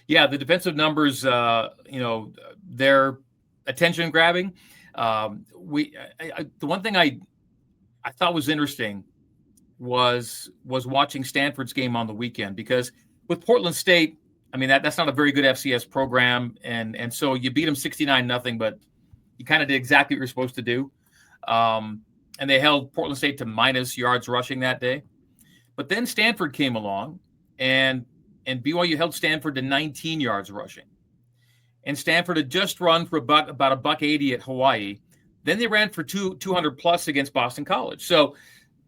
Yeah, the defensive numbers, they're attention grabbing. The one thing I thought was interesting was watching Stanford's game on the weekend, because with Portland State, I mean that's not a very good FCS program, and so you beat them 69-0, but you kind of did exactly what you're supposed to do. And they held Portland State to minus yards rushing that day. But then Stanford came along, and BYU held Stanford to 19 yards rushing. And Stanford had just run for about $180 at Hawaii. Then they ran for 200 plus against Boston College. So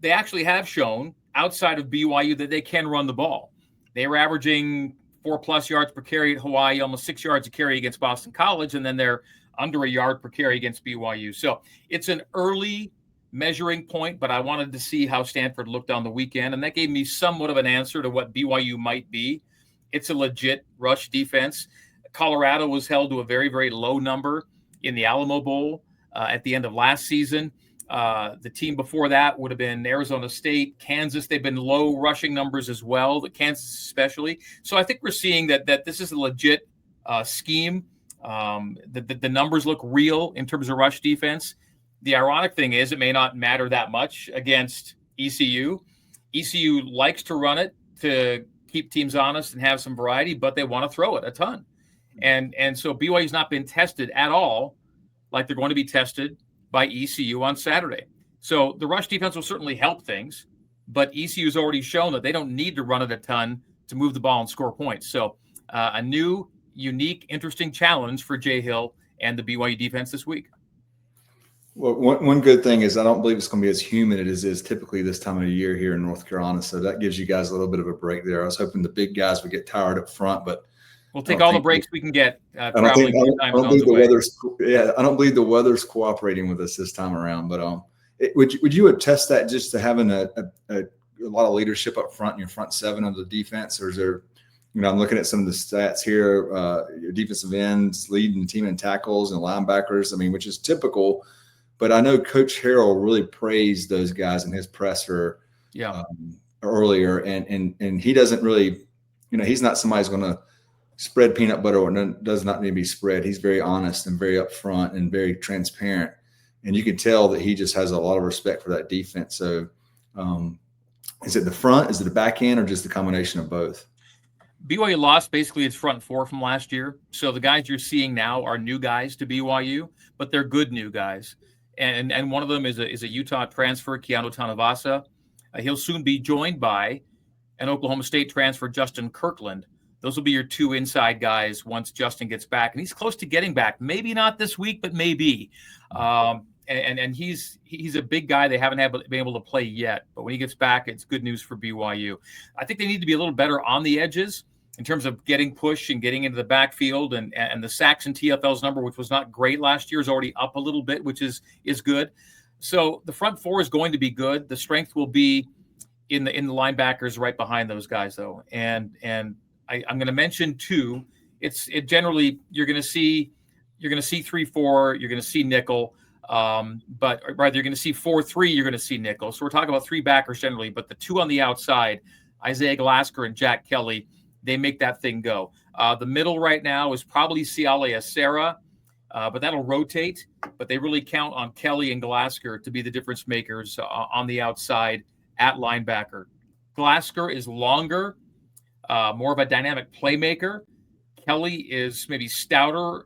they actually have shown outside of BYU that they can run the ball. They were averaging 4+ yards per carry at Hawaii, almost 6 yards a carry against Boston College, and then they're under a yard per carry against BYU. So it's an early measuring point, but I wanted to see how Stanford looked on the weekend, and that gave me somewhat of an answer to what BYU might be. It's a legit rush defense. Colorado was held to a very, very low number in the Alamo Bowl at the end of last season. The team before that would have been Arizona State, Kansas. They've been low rushing numbers as well, the Kansas especially. So I think we're seeing that this is a legit scheme. The numbers look real in terms of rush defense. The ironic thing is it may not matter that much against ECU. ECU likes to run it to keep teams honest and have some variety, but they want to throw it a ton. And so BYU's not been tested at all like they're going to be tested by ECU on Saturday. So the rush defense will certainly help things, but ECU's already shown that they don't need to run it a ton to move the ball and score points. So a new, unique, interesting challenge for Jay Hill and the BYU defense this week. Well, one good thing is I don't believe it's going to be as humid as it is typically this time of the year here in North Carolina. So that gives you guys a little bit of a break there. I was hoping the big guys would get tired up front, but we'll take all the breaks we can get. I don't believe the weather's cooperating with us this time around. But would you attest that just to having a lot of leadership up front in your front seven of the defense, or is there? I'm looking at some of the stats here. Your defensive ends leading the team in tackles and linebackers. I mean, which is typical. But I know Coach Harrell really praised those guys in his presser earlier, and he doesn't really, he's not somebody who's going to spread peanut butter or does not need to be spread. He's very honest and very upfront and very transparent, and you can tell that he just has a lot of respect for that defense. So, is it the front, is it the back end, or just the combination of both? BYU lost basically its front four from last year. So the guys you're seeing now are new guys to BYU, but they're good new guys. And one of them is a Utah transfer, Keanu Tanavasa. He'll soon be joined by an Oklahoma State transfer, Justin Kirkland. Those will be your two inside guys once Justin gets back. And he's close to getting back. Maybe not this week, but maybe. And he's a big guy. They haven't been able to play yet. But when he gets back, it's good news for BYU. I think they need to be a little better on the edges in terms of getting push and getting into the backfield, and the sacks and TFL's number, which was not great last year, is already up a little bit, which is good. So the front four is going to be good. The strength will be in the linebackers right behind those guys, though. And I'm going to mention two. It generally you're going to see 3-4. You're going to see nickel. But rather you're going to see 4-3. You're going to see nickel. So we're talking about three backers generally, but the two on the outside, Isaiah Glasgow and Jack Kelly, they make that thing go. The middle right now is probably Siale Acera, but that'll rotate. But they really count on Kelly and Glasgow to be the difference makers on the outside at linebacker. Glasgow is longer, more of a dynamic playmaker. Kelly is maybe stouter,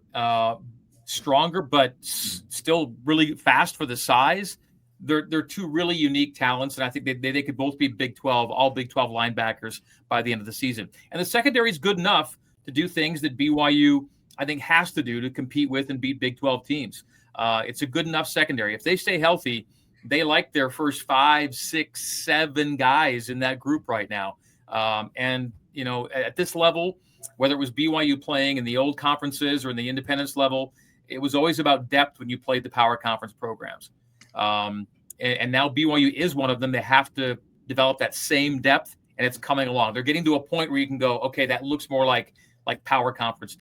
stronger, but still really fast for the size. They're two really unique talents, and I think they could both be Big 12, all Big 12 linebackers by the end of the season. And the secondary is good enough to do things that BYU, I think, has to do to compete with and beat Big 12 teams. It's a good enough secondary. If they stay healthy, they like their first 5, 6, 7 guys in that group right now. And, at this level, whether it was BYU playing in the old conferences or in the independence level, it was always about depth when you played the power conference programs. And now BYU is one of them. They have to develop that same depth, and it's coming along. They're getting to a point where you can go, okay, that looks more like power conference